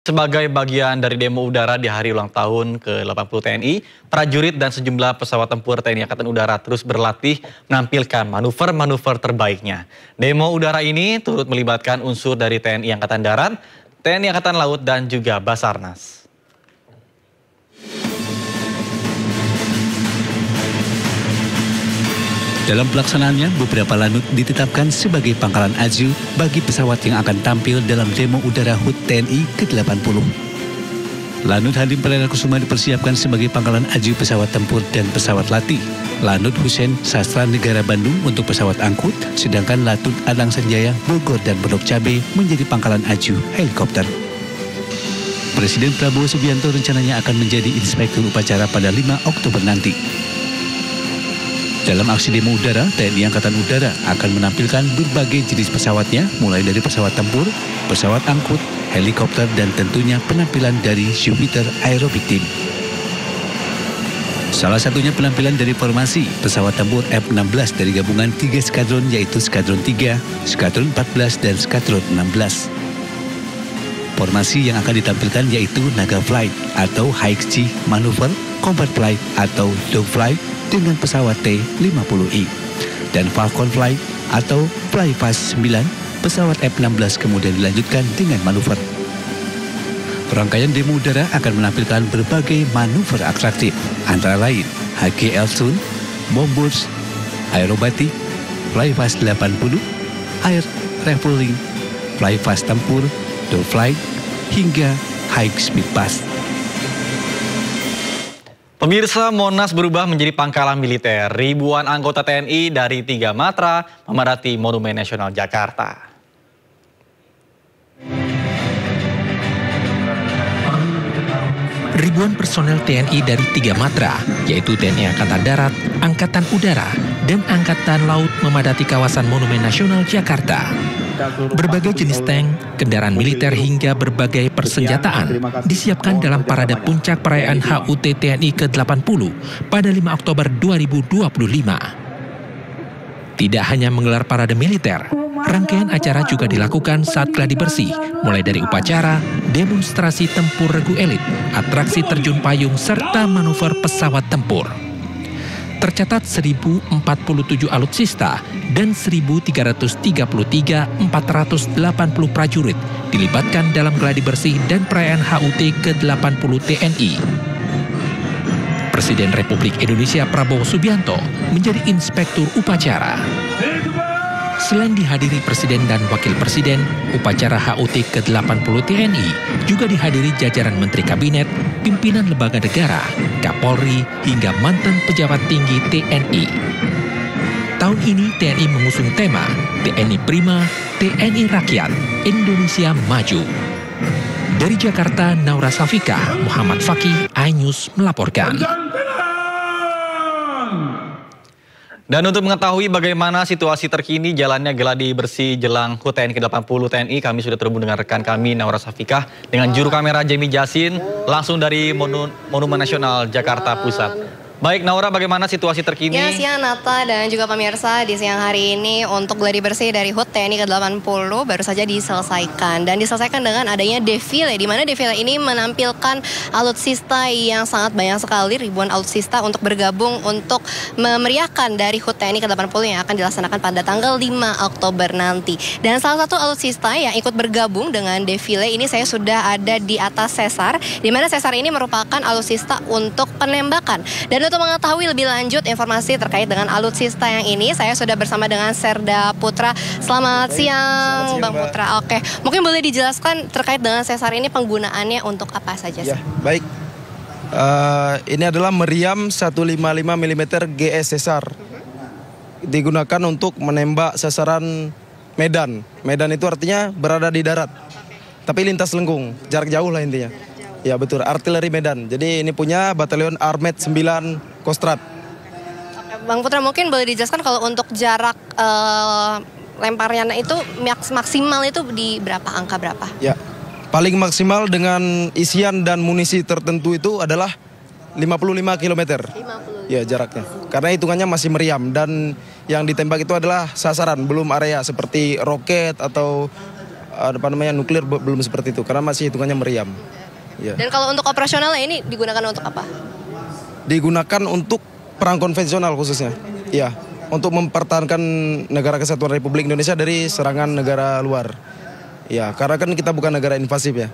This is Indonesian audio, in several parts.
Sebagai bagian dari demo udara di hari ulang tahun ke-80 TNI, prajurit dan sejumlah pesawat tempur TNI Angkatan Udara terus berlatih menampilkan manuver-manuver terbaiknya. Demo udara ini turut melibatkan unsur dari TNI Angkatan Darat, TNI Angkatan Laut, dan juga Basarnas. Dalam pelaksanaannya, beberapa lanut ditetapkan sebagai pangkalan aju bagi pesawat yang akan tampil dalam demo udara HUT TNI ke-80. Lanut Hadim Perdana Kusuma dipersiapkan sebagai pangkalan aju pesawat tempur dan pesawat latih. Lanut Hussein Sastra Negara Bandung untuk pesawat angkut, sedangkan Latut Adang Sanjaya Bogor dan Pondok Cabe menjadi pangkalan aju helikopter. Presiden Prabowo Subianto rencananya akan menjadi inspektur upacara pada 5 Oktober nanti. Dalam aksi demo udara, TNI Angkatan Udara akan menampilkan berbagai jenis pesawatnya, mulai dari pesawat tempur, pesawat angkut, helikopter, dan tentunya penampilan dari Jupiter Aerobic Team. Salah satunya penampilan dari formasi pesawat tempur F-16 dari gabungan 3 skadron, yaitu Skadron 3, Skadron 14, dan Skadron 16. Formasi yang akan ditampilkan yaitu Naga Flight atau High Sea Maneuver, Combat Flight atau Dogflight dengan pesawat T-50I, dan Falcon Flight atau Fly Fast 9, pesawat F-16 kemudian dilanjutkan dengan manuver. Rangkaian demo udara akan menampilkan berbagai manuver atraktif, antara lain HGL Sun, Bombers, Aerobatik, Fly Fast 80, Air Refueling, Fly Fast Tempur, Dogflight, hingga High Speed Pass. Pemirsa, Monas berubah menjadi pangkalan militer. Ribuan anggota TNI dari 3 matra memadati Monumen Nasional Jakarta. Ribuan personel TNI dari 3 matra, yaitu TNI Angkatan Darat, Angkatan Udara, dan Angkatan Laut memadati kawasan Monumen Nasional Jakarta. Berbagai jenis tank, kendaraan militer hingga berbagai persenjataan disiapkan dalam parade puncak perayaan HUT TNI ke-80 pada 5 Oktober 2025. Tidak hanya menggelar parade militer, rangkaian acara juga dilakukan saat gladi bersih, mulai dari upacara, demonstrasi tempur regu elit, atraksi terjun payung, serta manuver pesawat tempur. Tercatat 1047 alutsista dan 1333 480 prajurit dilibatkan dalam gladi bersih dan perayaan HUT ke-80 TNI. Presiden Republik Indonesia Prabowo Subianto menjadi inspektur upacara. Selain dihadiri Presiden dan Wakil Presiden, upacara HUT ke-80 TNI juga dihadiri jajaran Menteri Kabinet, pimpinan lembaga negara, Kapolri, hingga mantan pejabat tinggi TNI. Tahun ini TNI mengusung tema TNI Prima, TNI Rakyat, Indonesia Maju. Dari Jakarta, Naura Safika, Muhammad Fakih, iNews melaporkan. Dan untuk mengetahui bagaimana situasi terkini jalannya gladi bersih jelang HUT TNI ke-80 TNI, kami sudah terhubung dengan rekan kami Naura Safikah dengan juru kamera Jamie Jasin langsung dari Monumen Nasional Jakarta Pusat. Baik Naura, bagaimana situasi terkini? Ya, siang Nata dan juga pemirsa, di siang hari ini untuk gladi bersih dari HUT TNI ke-80 baru saja diselesaikan. Dan diselesaikan dengan adanya defile, di mana defile ini menampilkan alutsista yang sangat banyak sekali, ribuan alutsista untuk bergabung untuk memeriahkan dari HUT TNI ke-80 yang akan dilaksanakan pada tanggal 5 Oktober nanti. Dan salah satu alutsista yang ikut bergabung dengan defile ini saya sudah ada di atas Sesar, di mana Sesar ini merupakan alutsista untuk penembakan. Dan untuk mengetahui lebih lanjut informasi terkait dengan alutsista yang ini, saya sudah bersama dengan Serda Putra. Selamat siang, Bang Putra. Oke, mungkin boleh dijelaskan terkait dengan Sesar ini penggunaannya untuk apa saja sih? Ya, baik. Ini adalah meriam 155 mm GS Sesar. Digunakan untuk menembak sasaran medan. Medan itu artinya berada di darat, tapi lintas lengkung, jarak jauh lah intinya. Ya betul, artileri Medan. Jadi ini punya Batalion Armet 9 Kostrad. Oke, Bang Putra, mungkin boleh dijelaskan kalau untuk jarak lemparnya itu maksimal itu di berapa, angka berapa? Ya, paling maksimal dengan isian dan munisi tertentu itu adalah 55 km. 55. Ya jaraknya. Karena hitungannya masih meriam dan yang ditembak itu adalah sasaran, belum area seperti roket atau nuklir belum seperti itu karena masih hitungannya meriam. Ya. Dan kalau untuk operasionalnya ini digunakan untuk apa? Digunakan untuk perang konvensional khususnya. Ya, untuk mempertahankan negara kesatuan Republik Indonesia dari serangan negara luar. Ya, karena kan kita bukan negara invasif ya.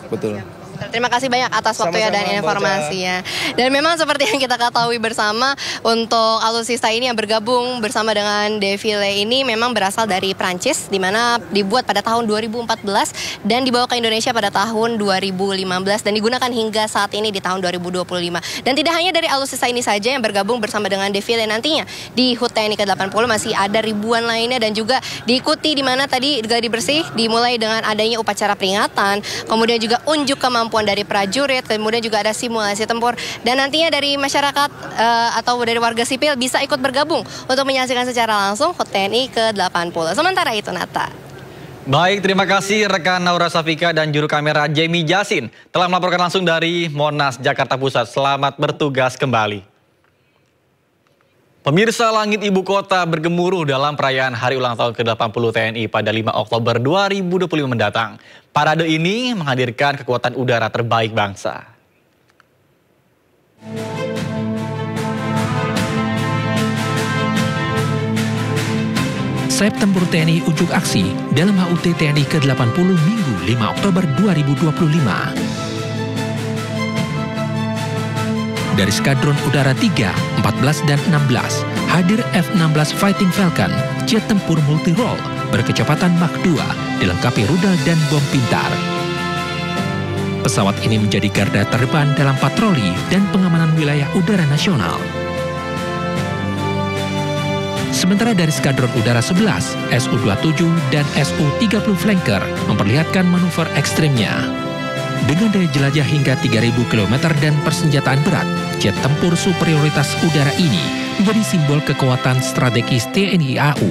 Betul. Terima kasih banyak atas waktunya dan informasinya. Dan memang seperti yang kita ketahui bersama, untuk alutsista ini yang bergabung bersama dengan defile ini memang berasal dari Prancis, di mana dibuat pada tahun 2014 dan dibawa ke Indonesia pada tahun 2015 dan digunakan hingga saat ini di tahun 2025. Dan tidak hanya dari alutsista ini saja yang bergabung bersama dengan defile nantinya di HUT TNI ke-80, masih ada ribuan lainnya dan juga diikuti di mana tadi gladi bersih dimulai dengan adanya upacara peringatan, kemudian juga unjuk kemampuan dari prajurit, kemudian juga ada simulasi tempur, dan nantinya dari masyarakat atau dari warga sipil bisa ikut bergabung untuk menyaksikan secara langsung HUT TNI ke-80. Sementara itu, Nata. Baik, terima kasih rekan Naura Safika dan juru kamera Jamie Jasin telah melaporkan langsung dari Monas, Jakarta Pusat. Selamat bertugas kembali. Pemirsa, langit ibu kota bergemuruh dalam perayaan Hari Ulang Tahun ke-80 TNI pada 5 Oktober 2025 mendatang. Parade ini menghadirkan kekuatan udara terbaik bangsa. Sayap Tempur TNI unjuk aksi dalam HUT TNI ke-80 Minggu 5 Oktober 2025. Dari Skadron Udara 3, 14 dan 16, hadir F-16 Fighting Falcon, jet tempur multi-role berkecepatan Mach 2, dilengkapi rudal dan bom pintar. Pesawat ini menjadi garda terdepan dalam patroli dan pengamanan wilayah udara nasional. Sementara dari Skadron Udara 11, Su-27 dan Su-30 Flanker memperlihatkan manuver ekstrimnya. Dengan daya jelajah hingga 3.000 km dan persenjataan berat, jet tempur superioritas udara ini menjadi simbol kekuatan strategis TNI AU.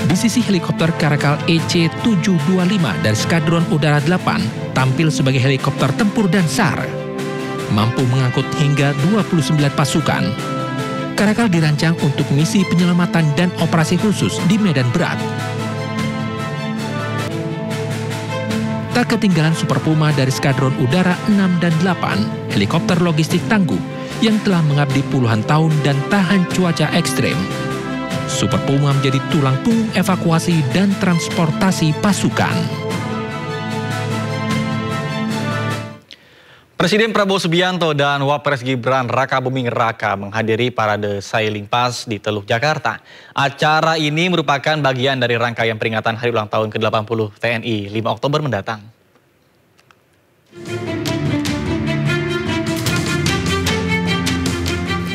Di sisi helikopter Caracal EC-725 dari Skadron Udara 8 tampil sebagai helikopter tempur dan SAR, mampu mengangkut hingga 29 pasukan. Caracal dirancang untuk misi penyelamatan dan operasi khusus di medan berat. Tak ketinggalan Super Puma dari Skadron Udara 6 dan 8, helikopter logistik tangguh yang telah mengabdi puluhan tahun dan tahan cuaca ekstrem. Super Puma menjadi tulang punggung evakuasi dan transportasi pasukan. Presiden Prabowo Subianto dan Wapres Gibran Rakabuming Raka menghadiri parade Sailing Pass di Teluk Jakarta. Acara ini merupakan bagian dari rangkaian peringatan Hari Ulang Tahun ke-80 TNI 5 Oktober mendatang.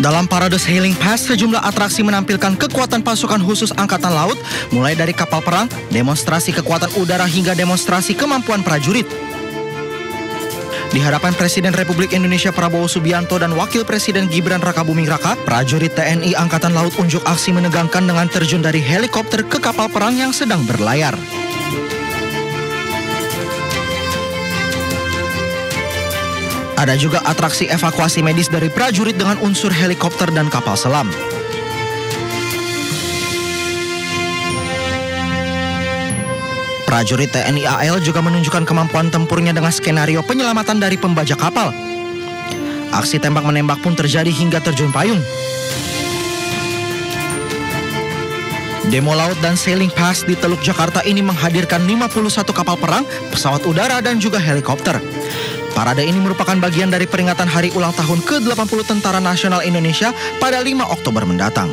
Dalam parade Sailing Pass, sejumlah atraksi menampilkan kekuatan pasukan khusus Angkatan Laut, mulai dari kapal perang, demonstrasi kekuatan udara hingga demonstrasi kemampuan prajurit. Di hadapan Presiden Republik Indonesia Prabowo Subianto dan Wakil Presiden Gibran Rakabuming Raka, prajurit TNI Angkatan Laut unjuk aksi menegangkan dengan terjun dari helikopter ke kapal perang yang sedang berlayar. Ada juga atraksi evakuasi medis dari prajurit dengan unsur helikopter dan kapal selam. Prajurit TNI AL juga menunjukkan kemampuan tempurnya dengan skenario penyelamatan dari pembajak kapal. Aksi tembak-menembak pun terjadi hingga terjun payung. Demo laut dan Sailing Pass di Teluk Jakarta ini menghadirkan 51 kapal perang, pesawat udara, dan juga helikopter. Parade ini merupakan bagian dari peringatan Hari Ulang Tahun ke-80 Tentara Nasional Indonesia pada 5 Oktober mendatang.